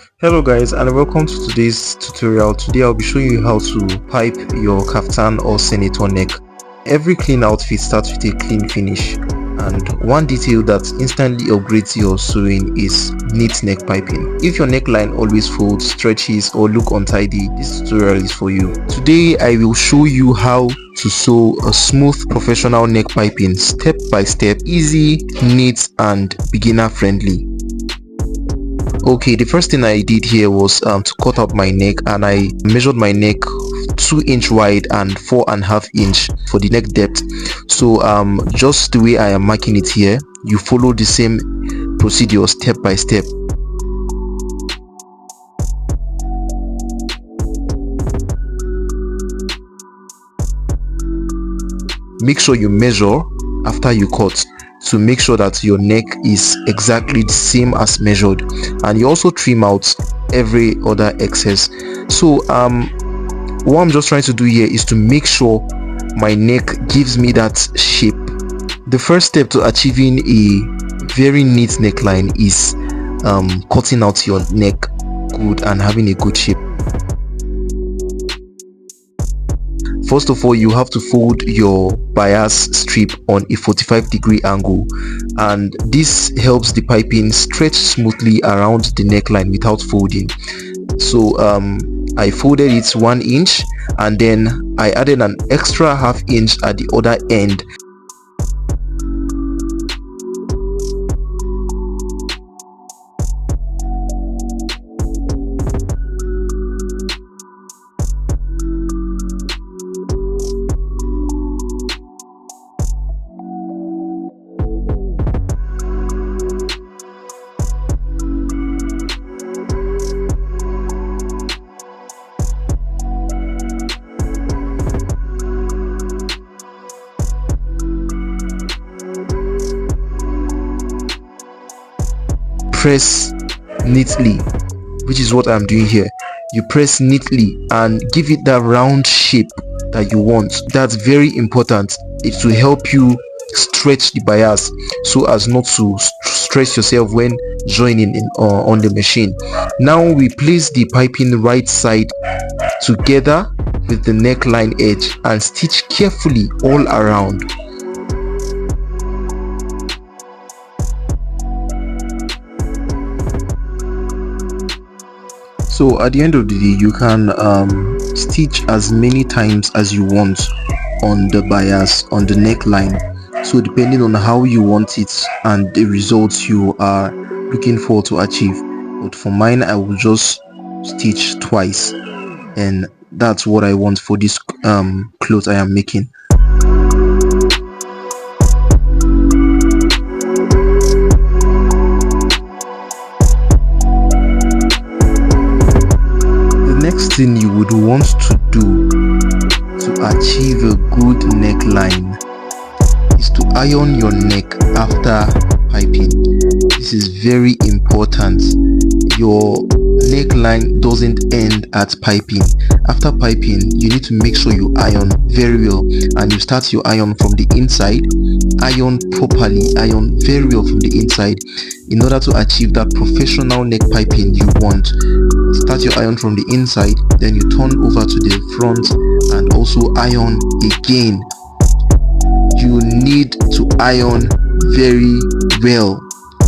Hello guys, and welcome to today's tutorial. Today I'll be showing you how to pipe your kaftan or senator neck. Every clean outfit starts with a clean finish, and one detail that instantly upgrades your sewing is neat neck piping. If your neckline always folds, stretches or look untidy, this tutorial is for you. Today I will show you how to sew a smooth professional neck piping step by step, easy, neat and beginner friendly. Okay, the first thing I did here was to cut out my neck, and I measured my neck 2-inch wide and 4.5 inch for the neck depth. So just the way I am marking it here, you follow the same procedure step by step. Make sure you measure after you cut to make sure that your neck is exactly the same as measured, and you also trim out every other excess. So what I'm just trying to do here is to make sure my neck gives me that shape. The first step to achieving a very neat neckline is cutting out your neck good and having a good shape. First of all, you have to fold your bias strip on a 45-degree angle, and this helps the piping stretch smoothly around the neckline without folding. So I folded it 1 inch, and then I added an extra ½ inch at the other end. Press neatly, which is what I'm doing here. You press neatly and give it that round shape that you want. That's very important. It will help you stretch the bias so as not to stress yourself when joining in on the machine. Now we place the piping right side together with the neckline edge and stitch carefully all around. So at the end of the day, you can stitch as many times as you want on the bias, on the neckline. So depending on how you want it and the results you are looking for to achieve. But for mine, I will just stitch twice, and that's what I want for this cloth I am making. Next thing you would want to do to achieve a good neckline is to iron your neck after piping. This is very important. Your neckline doesn't end at piping. After piping, you need to make sure you iron very well, and you start your iron from the inside. Iron properly, iron very well from the inside in order to achieve that professional neck piping you want. Start your iron from the inside, then you turn over to the front and also iron again. You need to iron very well,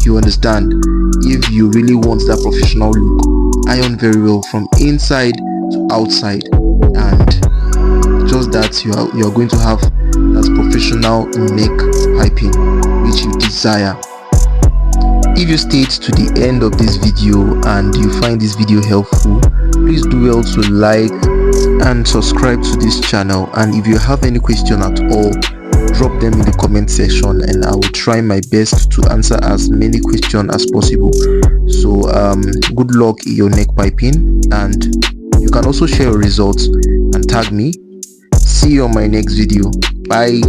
you understand? If you really want that professional look, iron very well from inside to outside, and just that you are going to have that professional neck piping which you desire. If you stayed to the end of this video and you find this video helpful, please do well to like and subscribe to this channel, and if you have any question at all, drop them in the comment section and I will try my best to answer as many questions as possible. So good luck in your neck piping, and you can also share your results and tag me. See you on my next video. Bye.